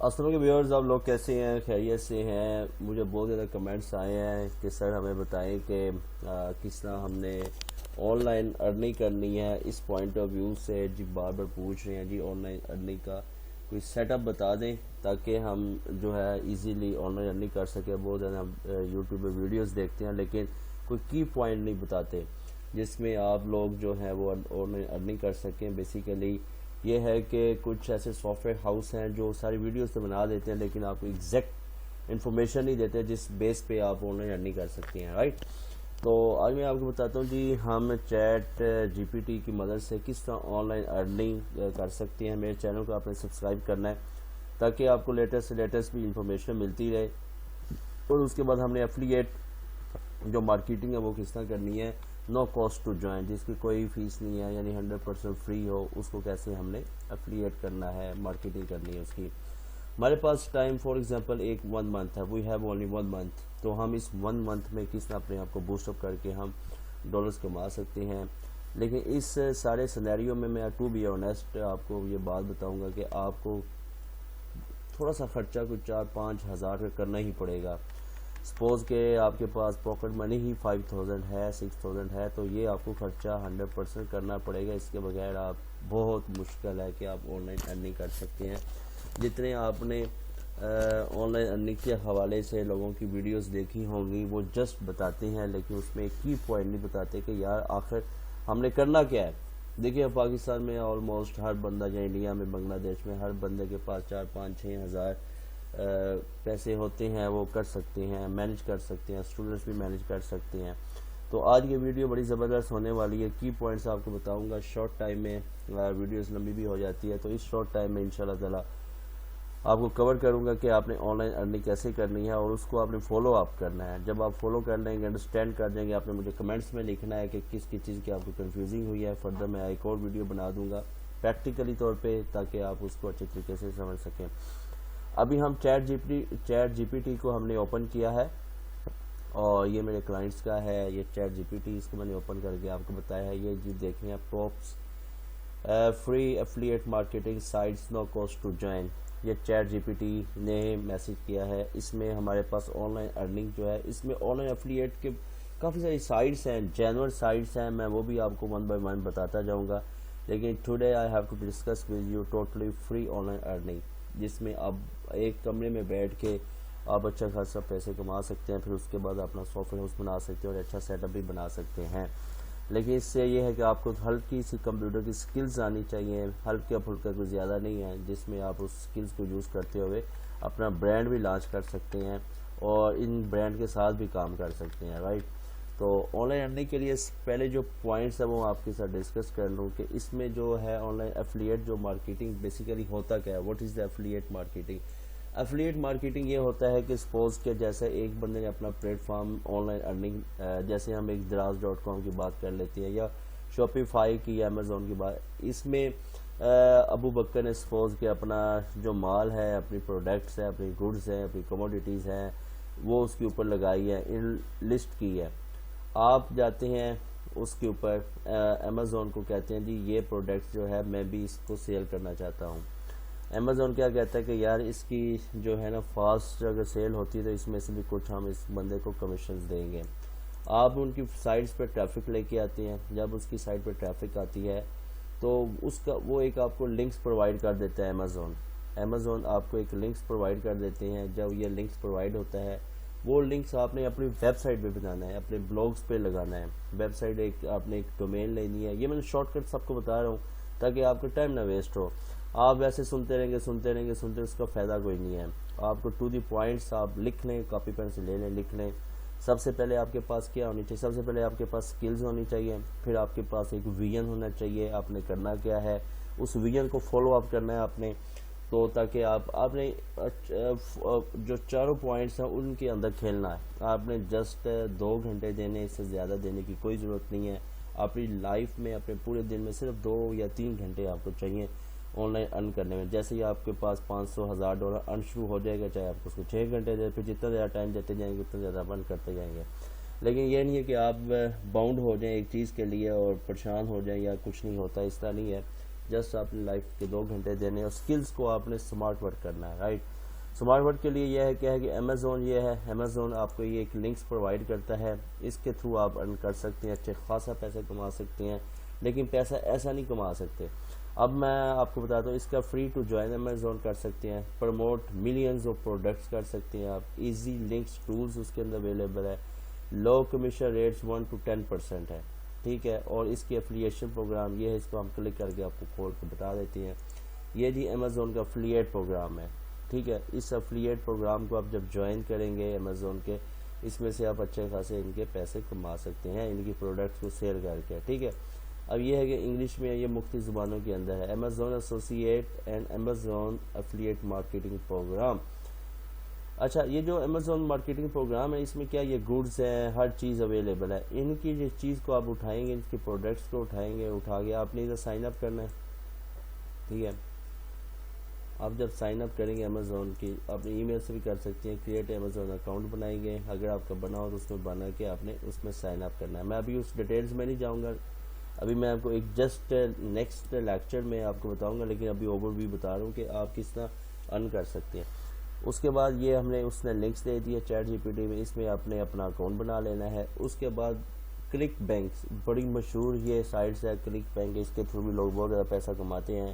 السلام کے ویورز، آپ لوگ کیسے ہیں؟ خیریت سے ہیں؟ مجھے بہت زیادہ کمنٹس آئے ہیں کہ سر ہمیں بتائیں کہ کس طرح ہم نے آن لائن ارننگ کرنی ہے اس پوائنٹ آف ویو سے. جی بار بار پوچھ رہے ہیں جی آن لائن ارننگ کا کوئی سیٹ اپ بتا دیں تاکہ ہم جو ہے ایزیلی آن لائن ارننگ کر سکیں. بہت زیادہ ہم یوٹیوب پہ ویڈیوز دیکھتے ہیں لیکن کوئی کی پوائنٹ نہیں بتاتے جس میں آپ لوگ جو ہیں وہ آن لائن ارننگ کر سکیں. بیسیکلی یہ ہے کہ کچھ ایسے سافٹ ویئر ہاؤس ہیں جو ساری ویڈیوز تو بنا دیتے ہیں لیکن آپ کو ایگزیکٹ انفارمیشن نہیں دیتے جس بیس پہ آپ آن لائن ارننگ کر سکتے ہیں. رائٹ، تو آج میں آپ کو بتاتا ہوں جی ہم چیٹ جی پی ٹی کی مدد سے کس طرح آن لائن ارننگ کر سکتے ہیں. میرے چینل کو آپ نے سبسکرائب کرنا ہے تاکہ آپ کو لیٹسٹ سے لیٹسٹ بھی انفارمیشن ملتی رہے. اور اس کے بعد ہم نے ایفلیٹ جو مارکیٹنگ ہے وہ کس طرح کرنی ہے، نو کاسٹ ٹو جوائن، جس کی کوئی فیس نہیں ہے، یعنی 100% فری ہو. اس کو کیسے ہم نے ایفلیٹ کرنا ہے، مارکیٹنگ کرنی ہے اس کی. ہمارے پاس ٹائم فار ایگزامپل ایک 1 منتھ ہے، وی ہیو اونلی 1 منتھ. تو ہم اس 1 منتھ میں کس طرح اپنے آپ کو بوسٹ اپ کر کے ہم ڈالرز کما سکتے ہیں. لیکن اس سارے سینیریو میں ٹو بی آنیسٹ آپ کو یہ بات بتاؤں گا کہ آپ کو تھوڑا سا خرچہ کوئی 4-5 ہزار کا کرنا ہی پڑے گا. سپوز کہ آپ کے پاس پاکٹ منی ہی 5000 ہے، 6000 ہے، تو یہ آپ کو خرچہ 100% کرنا پڑے گا. اس کے بغیر آپ بہت مشکل ہے کہ آپ آن لائن ارننگ کر سکتے ہیں. جتنے آپ نے آن لائن ارننگ کے حوالے سے لوگوں کی ویڈیوز دیکھی ہوں گی وہ جسٹ بتاتے ہیں لیکن اس میں ایک کی پوائنٹ نہیں بتاتے کہ یار آخر ہم نے کرنا کیا ہے. دیکھیے پاکستان میں آلموسٹ ہر بندہ، یا انڈیا میں، بنگلہ دیش میں، ہر بندے کے پاس 4-5-6 ہزار پیسے ہوتے ہیں. وہ کر سکتے ہیں، مینج کر سکتے ہیں، اسٹوڈنٹس بھی مینج کر سکتے ہیں. تو آج کی ویڈیو بڑی زبردست ہونے والی ہے. کی پوائنٹس آپ کو بتاؤں گا. شارٹ ٹائم میں ویڈیوز لمبی بھی ہو جاتی ہے تو اس شارٹ ٹائم میں انشاءاللہ تعالی آپ کو کور کروں گا کہ آپ نے آن لائن ارننگ کیسے کرنی ہے اور اس کو آپ نے فالو اپ کرنا ہے. جب آپ فالو کر لیں گے، انڈرسٹینڈ کر دیں گے، آپ نے مجھے کمنٹس میں لکھنا ہے کہ کس کی چیز کی آپ کو کنفیوزنگ ہوئی ہے. فردر میں ایک اور ویڈیو بنا دوں گا پریکٹیکلی طور پہ تاکہ آپ اس کو اچھے طریقے سے سمجھ سکیں. ابھی ہم چیٹ جی پی ٹی کو ہم نے اوپن کیا ہے اور یہ میرے کلائنٹس کا ہے. یہ چیٹ جی پی ٹی اس کو میں نے اوپن کر کے آپ کو بتایا ہے. یہ جی دیکھیں آپ، props free affiliate marketing sites no cost to join. یہ چیٹ جی پی ٹی نے میسج کیا ہے. اس میں ہمارے پاس آن لائن ارننگ جو ہے، اس میں آن لائن ایفلیٹ کے کافی ساری سائٹس ہیں، جینور سائٹس ہیں. میں وہ بھی آپ کو 1 بائی 1 بتاتا جاؤں گا. لیکن today I have to discuss with you totally free online earning, جس میں آپ ایک کمرے میں بیٹھ کے آپ اچھا خاصا پیسے کما سکتے ہیں. پھر اس کے بعد اپنا سافٹ ویئر ہاؤس بنا سکتے ہیں اور اچھا سیٹ اپ بھی بنا سکتے ہیں. لیکن اس سے یہ ہے کہ آپ کو ہلکی سی کمپیوٹر کی سکلز آنی چاہیے، ہلکا پھلکا کوئی زیادہ نہیں ہے، جس میں آپ اس سکلز کو یوز کرتے ہوئے اپنا برانڈ بھی لانچ کر سکتے ہیں اور ان برانڈ کے ساتھ بھی کام کر سکتے ہیں. رائٹ، تو آن لائن ارننگ کے لیے پہلے جو پوائنٹس ہیں وہ آپ کے ساتھ ڈسکس کر لوں کہ اس میں جو ہے آن لائن ایفلیٹ جو مارکیٹنگ بیسیکلی ہوتا کیا ہے. What is the affiliate marketing? Affiliate marketing یہ ہوتا ہے کہ سپوز کہ جیسے ایک بندے نے اپنا plate form on line earning, جیسے ہم ایک دراز.com کی بات کر لیتے ہیں یا شاپیفائی کی یا امیزون کی بات. اس میں ابو بکر نے سپوز کہ اپنا جو مال ہے، اپنی پروڈکٹس ہیں، اپنی گڈز ہیں، اپنی کموڈیٹیز ہیں، وہ اس کے اوپر لگائی ہے، ان لسٹ کی ہے. آپ جاتے ہیں اس کے اوپر، امیزون کو کہتے ہیں جی یہ پروڈکٹ جو ہے میں بھی اس کو سیل کرنا چاہتا ہوں. امیزون کیا کہتا ہے کہ یار اس کی جو ہے نا فاسٹ اگر سیل ہوتی ہے تو اس میں سے بھی کچھ ہم اس بندے کو کمیشنز دیں گے. آپ ان کی سائٹس پہ ٹریفک لے کے آتے ہیں. جب اس کی سائٹ پہ ٹریفک آتی ہے تو اس کا وہ ایک آپ کو لنکس پرووائڈ کر دیتا ہے. امیزون آپ کو ایک لنکس پرووائڈ کر دیتے ہیں. جب یہ لنکس پرووائڈ ہوتا ہے وہ لنکس آپ نے اپنی ویب سائٹ پہ بنانا ہے، اپنے بلاگز پہ لگانا ہے. ویب سائٹ ایک آپ نے ایک ڈومین لینی ہے. یہ میں نے شارٹ کٹ سب کو بتا رہا ہوں تاکہ آپ کا ٹائم نہ ویسٹ ہو. آپ ویسے سنتے رہیں گے اس کا فائدہ کوئی نہیں ہے. آپ کو ٹو دی پوائنٹس آپ لکھ لیں، کاپی پین سے لے لیں، لکھ لیں. سب سے پہلے آپ کے پاس کیا ہونی چاہیے؟ سب سے پہلے آپ کے پاس سکلز ہونی چاہیے. پھر آپ کے پاس ایک ویژن ہونا چاہیے، آپ نے کرنا کیا ہے، اس ویژن کو فالو اپ کرنا ہے آپ نے. تو تاکہ آپ نے جو چاروں پوائنٹس ہیں ان کے اندر کھیلنا ہے. آپ نے جسٹ 2 گھنٹے دینے، اس سے زیادہ دینے کی کوئی ضرورت نہیں ہے. اپنی لائف میں اپنے پورے دن میں صرف 2 یا 3 گھنٹے آپ کو چاہیے آن لائن ارن کرنے میں. جیسے ہی آپ کے پاس $500,000 ارن شروع ہو جائے گا، چاہے آپ اس کو 6 گھنٹے دیں، پھر جتنا زیادہ ٹائم دیتے جائیں گے اتنا زیادہ ارن کرتے جائیں گے. لیکن یہ نہیں ہے کہ آپ باؤنڈ ہو جائیں ایک چیز کے لیے اور پریشان ہو جائیں یا کچھ نہیں ہوتا. اس طرح نہیں ہے. جسٹ اپنی لائف کے 2 گھنٹے دینے ہیں، اور سکلز کو آپ نے سمارٹ ورک کرنا ہے، رائٹ. سمارٹ ورک کے لیے یہ ہے کیا ہے کہ امیزون یہ ہے، امیزون آپ کو یہ ایک لنکس پرووائڈ کرتا ہے، اس کے تھرو آپ ارن کر سکتے ہیں، اچھے خاصا پیسہ کما سکتے ہیں، لیکن پیسہ ایسا نہیں کما سکتے. اب میں آپ کو بتاتا ہوں، اس کا فری ٹو جوائن امیزون کر سکتے ہیں، پروموٹ ملینز آف پروڈکٹس کر سکتے ہیں آپ، ایزی لنکس ٹولز اس کے اندر اویلیبل ہے، لو کمیشن ریٹس 1 to 10% ہے، ٹھیک ہے. اور اس کی افیلیشن پروگرام یہ ہے، اس کو ہم کلک کر کے آپ کو کھول کے بتا دیتے ہیں. یہ جی امیزون کا افیلیٹ پروگرام ہے، ٹھیک ہے. اس افیلیٹ پروگرام کو آپ جب جوائن کریں گے امیزون کے، اس میں سے آپ اچھے خاصے ان کے پیسے کما سکتے ہیں ان کی پروڈکٹس کو سیل کر کے، ٹھیک ہے. اب یہ ہے کہ انگلش میں یہ مختلف زبانوں کے اندر ہے، Amazon associate and Amazon affiliate marketing programme. اچھا، یہ جو امیزون مارکیٹنگ پروگرام ہے، اس میں کیا یہ گوڈز ہیں، ہر چیز اویلیبل ہے. ان کی جس چیز کو آپ اٹھائیں گے، ان کی پروڈکٹس کو اٹھائیں گے، اٹھا کے آپ نے ادھر سائن اپ کرنا ہے، ٹھیک ہے. آپ جب سائن اپ کریں گے امیزون کی، اپنے ای میل سے بھی کر سکتے ہیں، کریٹ امیزون اکاؤنٹ بنائیں گے، اگر آپ کا بنا ہو تو اس میں بنا کے آپ نے اس میں سائن اپ کرنا ہے. میں ابھی اس ڈیٹیلز میں نہیں جاؤں گا، ابھی میں آپ کو ایک جسٹ نیکسٹ لیکچر میں آپ کو بتاؤں گا، لیکن ابھی اوور ویو بتا رہا ہوں کہ آپ کس طرح ارن کر سکتے ہیں. اس کے بعد یہ ہم نے اس نے لنکس دے دیا چیٹ جی پی ٹی میں، اس میں آپ نے اپنا اکاؤنٹ بنا لینا ہے. اس کے بعد کلک بینکس، بڑی مشہور یہ سائٹس ہے کلک بینک، اس کے تھرو بھی لوگ بہت زیادہ پیسہ کماتے ہیں.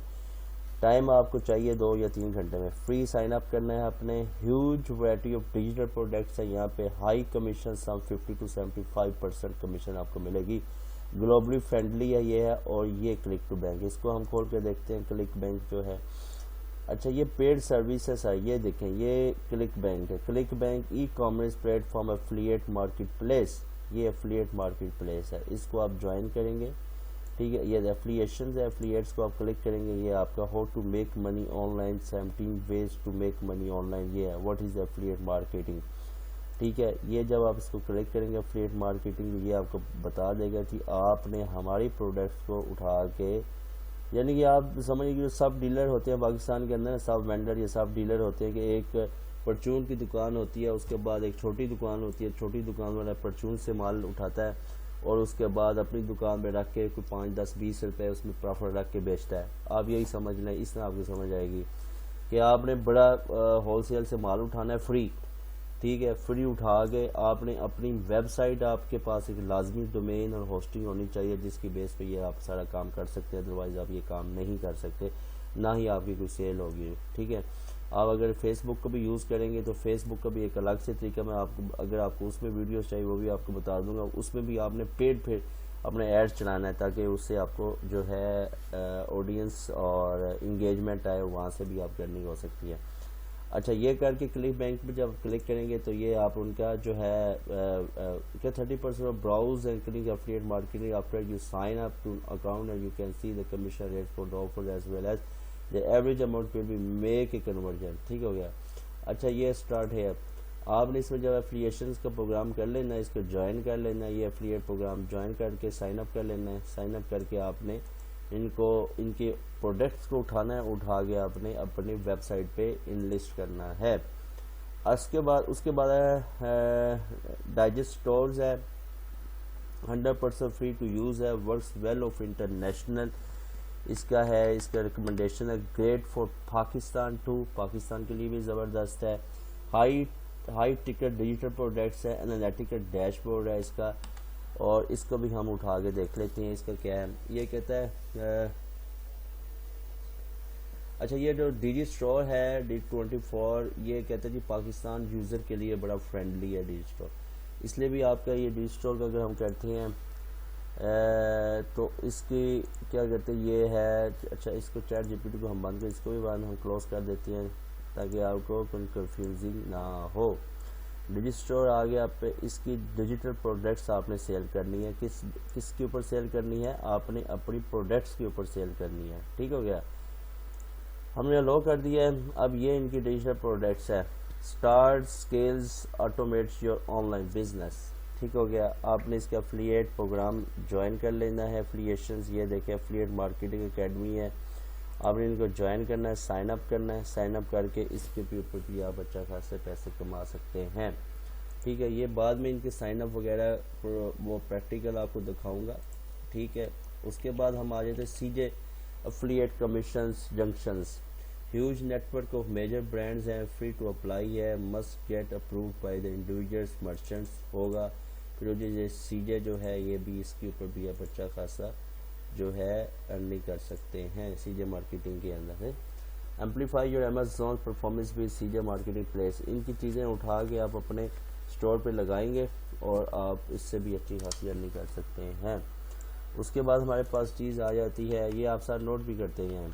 ٹائم آپ کو چاہیے 2 یا 3 گھنٹے میں، فری سائن اپ کرنا ہے اپنے. Huge variety of digital products ہیں یہاں پہ، high commission, some 50 to 75% commission آپ کو ملے گی. گلوبلی فرینڈلی ہے یہ ہے. اور یہ کلک ٹو بینک، اس کو ہم کھول کے دیکھتے ہیں کلک بینک جو ہے. اچھا، یہ پیڈ سروسز ہے، یہ دیکھیں یہ کلک بینک ہے. Click bank e commerce plate form affiliate market place, یہ افیلیٹ مارکیٹ پلیس ہے، اس کو آپ جوائن کریں گے، ٹھیک ہے. یہ افیلیشنز ہے، افیلیٹس کو آپ کلک کریں گے. یہ آپ کا how to make money online, 17 ways to make money online, یہ ہے واٹ از افیلیٹ مارکیٹنگ، ٹھیک ہے. یہ جب آپ اس کو کلک کریں گے افیلیٹ مارکیٹنگ، یہ آپ کو بتا دے گا کہ آپ نے ہماری پروڈکٹس کو اٹھا کے، یعنی کہ آپ سمجھیں کہ جو سب ڈیلر ہوتے ہیں پاکستان کے اندر، سب وینڈر یا سب ڈیلر ہوتے ہیں، کہ ایک پرچون کی دکان ہوتی ہے، اس کے بعد ایک چھوٹی دکان ہوتی ہے، چھوٹی دکان والا پرچون سے مال اٹھاتا ہے اور اس کے بعد اپنی دکان پہ رکھ کے کوئی 5 10 20 روپے اس میں پروفٹ رکھ کے بیچتا ہے. آپ یہی سمجھ لیں، اس میں آپ کو سمجھ آئے گی کہ آپ نے بڑا ہول سیل سے مال اٹھانا ہے فری، ٹھیک ہے. فری اٹھا کے آپ نے اپنی ویب سائٹ، آپ کے پاس ایک لازمی ڈومین اور ہوسٹنگ ہونی چاہیے، جس کی بیس پہ یہ آپ سارا کام کر سکتے ہیں، ادروائز آپ یہ کام نہیں کر سکتے، نہ ہی آپ کی کوئی سیل ہوگی، ٹھیک ہے. آپ اگر فیس بک کو بھی یوز کریں گے تو فیس بک کا بھی ایک الگ سے طریقہ، میں آپ کو اگر آپ کو اس میں ویڈیوز چاہیے وہ بھی آپ کو بتا دوں گا. اس میں بھی آپ نے پیڈ پھر اپنے ایڈ چلانا ہے، تاکہ اس سے آپ کو جو ہے آڈینس اور انگیجمنٹ آئے، وہاں سے بھی آپ کرنی ہو سکتی ہے. اچھا، یہ کر کے کلک بینک پہ جب کلک کریں گے تو یہ آپ ان کا جو ہے کہ 30% browse and click affiliate marketing after you sign up to account and you can see the commission rate for the offer as well as the average amount will be make a conversion, ٹھیک ہو گیا. اچھا، یہ start ہے. اب آپ نے اس میں جب افیلیشنز کا پروگرام کر لینا ہے، اس کو جوائن کر لینا ہے، یہ افیلیٹ پروگرام جوائن کر کے سائن اپ کر لینا ہے. سائن اپ کر کے آپ نے ان کے پروڈکٹس کو اٹھانا ہے، اٹھا کے آپ نے اپنی ویب سائٹ پہ انلسٹ کرنا ہے. اس کے بعد ڈائجسٹ اسٹورز ہے، 100% فری ٹو یوز ہے، ورکس ویل آف انٹرنیشنل اس کا ہے. اس کا ریکمنڈیشن ہے great for Pakistan too, Pakistan کے لیے بھی زبردست ہے. ہائی ٹکٹ ڈیجیٹل پروڈکٹس ہے، انالیٹیکل ڈیش بورڈ ہے اس کا، اور اس کو بھی ہم اٹھا کے دیکھ لیتے ہیں. اس کا کیا ہے، یہ کہتا ہے اچھا، یہ جو ڈیجی اسٹور ہے D24، یہ کہتا ہے جی پاکستان یوزر کے لیے بڑا فرینڈلی ہے ڈیجی اسٹور، اس لیے بھی آپ کا یہ ڈیجی اسٹور کا اگر ہم کرتے ہیں تو اس کی کیا کہتے ہیں یہ ہے. اچھا، اس کو چیٹ جی پی ٹی کو ہم بند کر، اس کو بھی بعد ہم کلوز کر دیتے ہیں تاکہ آپ کو کنفیوزنگ نہ ہو. ڈیجی اسٹور آ گیا آپ پہ، اس کی ڈیجیٹل پروڈکٹس آپ نے سیل کرنی ہے. کس کے اوپر سیل کرنی ہے؟ آپ نے اپنی پروڈکٹس کے اوپر سیل کرنی ہے، ٹھیک ہو گیا. ہم نے لو کر دیا ہے. اب یہ ان کی ڈیجیٹل پروڈکٹس ہے. Start scales automates your online business, ٹھیک ہو گیا. آپ نے اس کا افیلیٹ پروگرام جوائن کر لینا ہے. افیلیشنز یہ دیکھیں، افیلیٹ مارکیٹنگ اکیڈمی ہے، آپ نے ان کو جوائن کرنا ہے، سائن اپ کرنا ہے. سائن اپ کر کے اس کے اوپر بھی آپ اچھا خاصے پیسے کما سکتے ہیں، ٹھیک ہے. یہ بعد میں ان کے سائن اپ وغیرہ وہ پریکٹیکل آپ کو دکھاؤں گا، ٹھیک ہے. اس کے بعد ہم آ جاتے ہیں affiliate commissions junctions. Huge network of major brands ہیں, free to apply ہے, must get approved by the individuals merchants ہوگا. پھر یہ CJ جو ہے یہ بھی اس کے اوپر بھی آپ اچھا خاصا جو ہے ارننگ کر سکتے ہیں CJ مارکیٹنگ کے اندر ہے. Amplify your Amazon performance with CJ marketing place. ان کی چیزیں اٹھا کے آپ اپنے اسٹور پہ لگائیں گے اور آپ اس سے بھی اچھی خاصی ارننگ کر سکتے ہیں. اس کے بعد ہمارے پاس چیز آ جاتی ہے, یہ آپ ساتھ نوٹ بھی کرتے ہیں.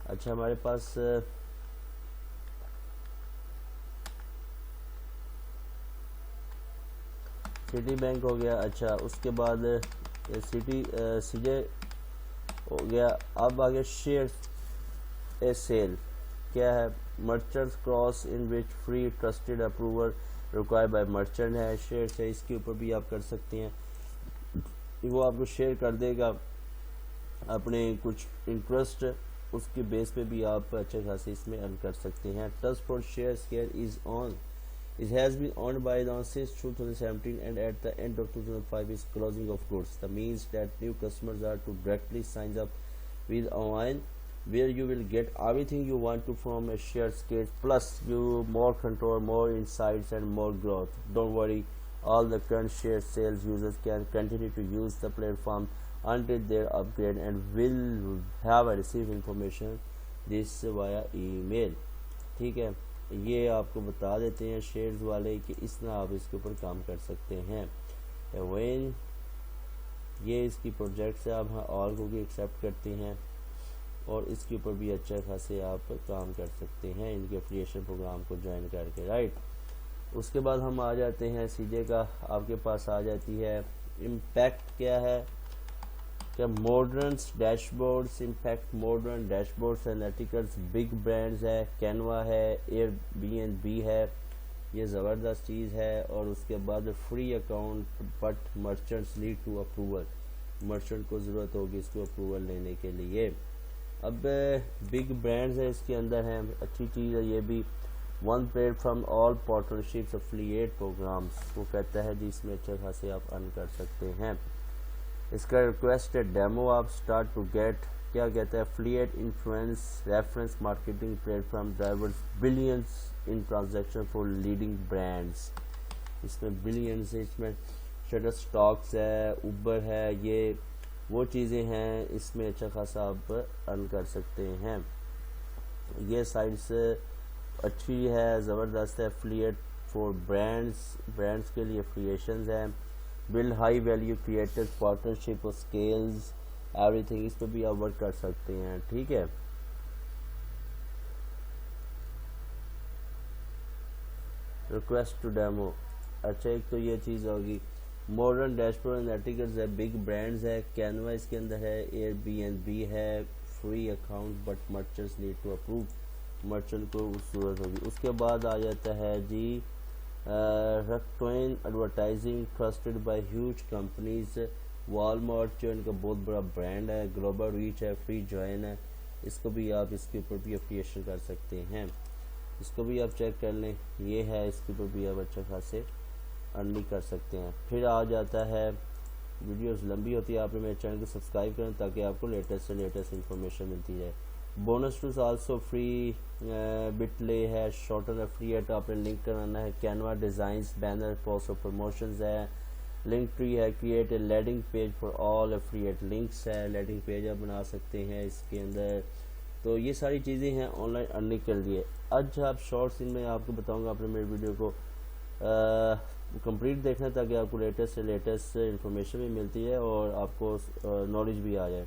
اچھا ہمارے پاس سٹی بینک ہو گیا. اچھا اس کے بعد CJ ہو گیا. اب آگے شیئر اے سیل کیا ہے, merchants cross in which free trusted approval require by merchant ہے. شیئر سے اس کے اوپر بھی آپ کر سکتے ہیں, وہ آپ کو شیئر کر دے گا اپنے کچھ انٹرسٹ, اس کے بیس پہ بھی آپ اچھے خاصے اس میں ارن کر سکتے ہیں. Trust for share square is on. It has been owned by Don since 2017 and at the end of 2005 is closing of goods. That means that new customers are to directly sign up with online where you will get everything you want to from a shared scale plus you more control, more insights and more growth. Don't worry, all the current share sales users can continue to use the platform until their upgrade and will have a receive information this via email. ٹھیک ہے, یہ آپ کو بتا دیتے ہیں shares والے کہ اس طرح آپ اس کے اوپر کام کر سکتے ہیں. وین یہ اس کی پروجیکٹ سے آپ آل کو بھی ایکسیپٹ کرتے ہیں اور اس کے اوپر بھی اچھے خاصے آپ کام کر سکتے ہیں ان کے افیلیشن پروگرام کو جوائن کر کے. رائٹ, اس کے بعد ہم آ جاتے ہیں CJ کا, آپ کے پاس آ جاتی ہے امپیکٹ. کیا ہے کہ moderns dashboards, impact modern dashboards analyticals, big brands ہے, کینوا ہے, ایئر BnB ہے, یہ زبردست چیز ہے. اور اس کے بعد free account but merchants need to approval, merchant کو ضرورت ہوگی اس کو اپروول لینے کے لیے. اب بگ برانڈز ہے اس کے اندر ہیں, اچھی چیز ہے یہ بھی. One plate from all partnerships affiliate programmes, وہ کہتا ہے جی اس میں اچھے خاصے آپ ارن کر سکتے ہیں. اس کا ریکویسٹڈ ڈیمو آپ اسٹارٹ ٹو گیٹ, کیا کہتا ہے, affiliate influence reference marketing platform drivers billions in transaction for leading brands. اس میں بلینس ہے, اس میں شٹر اسٹاکس ہے, اوبر ہے, یہ وہ چیزیں ہیں اس میں اچھا خاصا آپ ارن کر سکتے ہیں. یہ سائٹس اچھی ہے, زبردست ہے. افیلیٹ فار برانڈس کے لیے افیلیشنز ہیں. Build high value creators partnership اور اسکیلز ایوری تھنگ, اس پہ بھی آپ ورک کر سکتے ہیں. ٹھیک ہے, ریکویسٹ ٹو ڈیمو. اچھا ایک تو یہ چیز ہوگی. ماڈرن ڈیش بورڈ اینالیٹیکلز ہے, بگ برانڈز ہے, کینوا اس کے اندر ہے, ایئر BnB ہے, free account but merchants need to approve, merchant کو ضرورت ہوگی. اس کے بعد آ جاتا ہے جی Rakuten advertising trusted by huge companies. Walmart جو ان کا بہت بڑا برانڈ ہے, گلوبل ریچ ہے, فری جوائن ہے, اس کو بھی آپ اس کے اوپر بھی افیلیشن کر سکتے ہیں. اس کو بھی آپ چیک کر لیں, یہ ہے, اس کے اوپر بھی آپ اچھا خاصے ارننگ کر سکتے ہیں. پھر آ جاتا ہے, ویڈیوز لمبی ہوتی ہے, آپ نے میرے چینل کو سبسکرائب کریں تاکہ آپ کو لیٹسٹ سے لیٹسٹ انفارمیشن ملتی رہے. بونس ٹوز آلسو فری, بٹلے ہے, شارٹر افیلیٹ آپ نے لنک کرانا ہے, کینوا ڈیزائنز بینر پوسٹ اور پروموشنز ہے, لنک ٹری ہے, create a leading page for all affiliate links ہے, لیڈنگ پیج آپ بنا سکتے ہیں اس کے اندر. تو یہ ساری چیزیں ہیں آن لائن ارننگ کے لیے. آج آپ شارٹس ان میں آپ کو بتاؤں گا, آپ نے میرے ویڈیو کو کمپلیٹ دیکھنا تاکہ آپ کو لیٹسٹ سے لیٹسٹ انفارمیشن بھی ملتی ہے اور آپ کو نالج بھی آ جائے,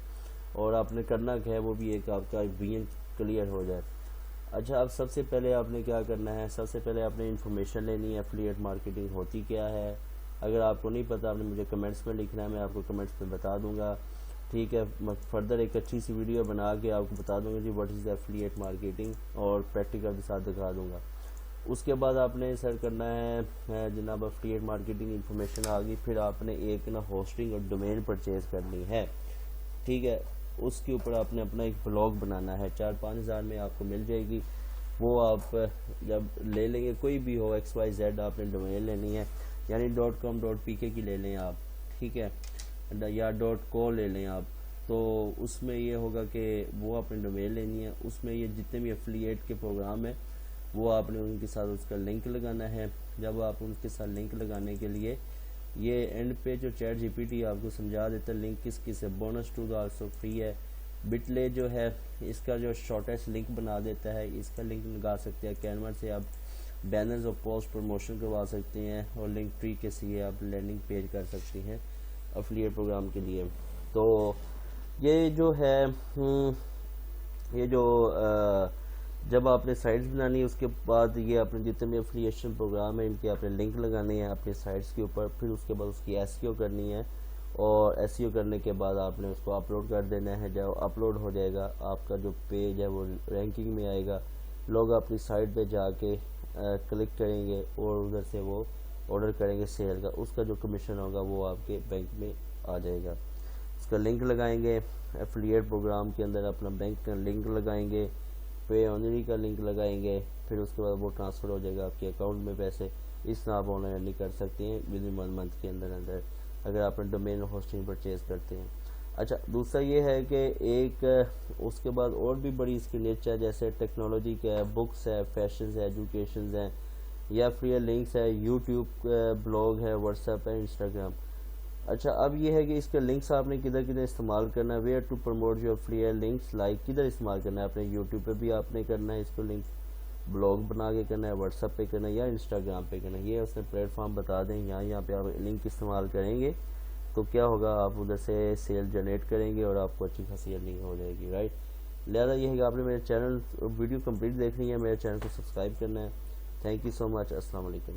اور آپ نے کرنا کیا ہے وہ بھی ایک آپ کا ویژن کلیئر ہو جائے. اچھا اب سب سے پہلے آپ نے کیا کرنا ہے, سب سے پہلے آپ نے انفارمیشن لینی ہے افیلیٹ مارکیٹنگ ہوتی کیا ہے. اگر آپ کو نہیں پتہ آپ نے مجھے کمنٹس میں لکھنا ہے, میں آپ کو کمنٹس میں بتا دوں گا. ٹھیک ہے, فردر ایک اچھی سی ویڈیو بنا کے آپ کو بتا دوں گا جی what is the affiliate marketing, اور پریکٹیکل کے ساتھ دکھا دوں گا. اس کے بعد آپ نے سر کرنا ہے جناب افیلیٹ مارکیٹنگ انفارمیشن آ گئی, پھر آپ نے ایک نا ہوسٹنگ اور ڈومین پرچیز کرنی ہے. ٹھیک ہے, اس کے اوپر آپ نے اپنا ایک بلاگ بنانا ہے, 4-5 ہزار میں آپ کو مل جائے گی. وہ آپ جب لے لیں گے, کوئی بھی ہو XYZ, آپ نے ڈومین لینی ہے, یعنی .com .pk کی لے لیں آپ. ٹھیک ہے, یا .co لے لیں آپ. تو اس میں یہ ہوگا کہ وہ اپنے ڈومین لینی ہے، اس میں یہ جتنے بھی افیلیٹ کے پروگرام ہیں وہ آپ نے ان کے ساتھ اس کا لنک لگانا ہے۔ جب آپ ان کے ساتھ لنک لگانے کے لیے یہ اینڈ پہ جو چیٹ جی پی ٹی آپ کو سمجھا دیتا ہے لنک کس کس ہے، بونس ٹو آلسو فری ہے، بٹلے جو ہے اس کا جو شارٹیسٹ لنک بنا دیتا ہے، اس کا لنک لگا سکتے ہیں، کینوا سے آپ بینرز اور پوسٹ پروموشن کروا سکتے ہیں، اور لنک ٹری کے ذریعے آپ لینڈنگ پیج کر سکتے ہیں افیلیٹ پروگرام کے لیے۔ تو یہ جو ہے یہ جو جب آپ نے سائٹس بنانی ہے اس کے بعد یہ اپنے جتنے بھی افیلیشن پروگرام ہیں ان کے آپ نے لنک لگانے ہیں اپنے سائٹس کے اوپر، پھر اس کے بعد اس کی ایس ای او کرنی ہے، اور ایس ای او کرنے کے بعد آپ نے اس کو اپلوڈ کر دینا ہے۔ جب اپلوڈ ہو جائے گا آپ کا جو پیج ہے وہ رینکنگ میں آئے گا، لوگ اپنی سائٹ پہ جا کے کلک کریں گے اور ادھر سے وہ آرڈر کریں گے سیل کا، اس کا جو کمیشن ہوگا وہ آپ کے بینک میں آ جائے گا۔ اس کا لنک لگائیں گے ایفیلیٹ پروگرام کے اندر، اپنا بینک کا لنک لگائیں گے، پے آنری کا لنک لگائیں گے، پھر اس کے بعد وہ ٹرانسفر ہو جائے گا آپ کے اکاؤنٹ میں پیسے۔ اس طرح آپ آن لائن ارننگ کر سکتے ہیں ود ان 1 منتھ کے اندر اگر آپ نے ڈومین ہوسٹنگ پرچیز کرتے ہیں۔ اچھا دوسرا یہ ہے کہ ایک اس کے بعد اور بھی بڑی اس کی نیچ ہے، جیسے ٹیکنالوجی کا ہے، بکس ہے، فیشنز ہے، ایجوکیشنز ہیں، یا فری لنکس ہے، یوٹیوب بلاگ ہے، واٹس ایپ ہے، انسٹاگرام۔ اچھا اب یہ ہے کہ اس کے لنکس آپ نے کدھر کدھر استعمال کرنا ہے، where to promote your free links, like کدھر استعمال کرنا ہے، اپنے یوٹیوب پہ بھی آپ نے کرنا ہے اس کو لنک، بلاگ بنا کے کرنا ہے، واٹس ایپ پہ کرنا ہے، یا انسٹاگرام پہ کرنا ہے۔ یہ اس نے پلیٹ فارم بتا دیں، یہاں پہ آپ لنک استعمال کریں گے تو کیا ہوگا، آپ ادھر سے سیل جنریٹ کریں گے اور آپ کو اچھی خاصی ارننگ ہو جائے گی، رائٹ۔ لہٰذا یہ ہے کہ آپ نے میرے چینل ویڈیو کمپلیٹ دیکھنی ہے، میرے چینل کو سبسکرائب کرنا ہے۔ تھینک یو سو مچ، السلام علیکم۔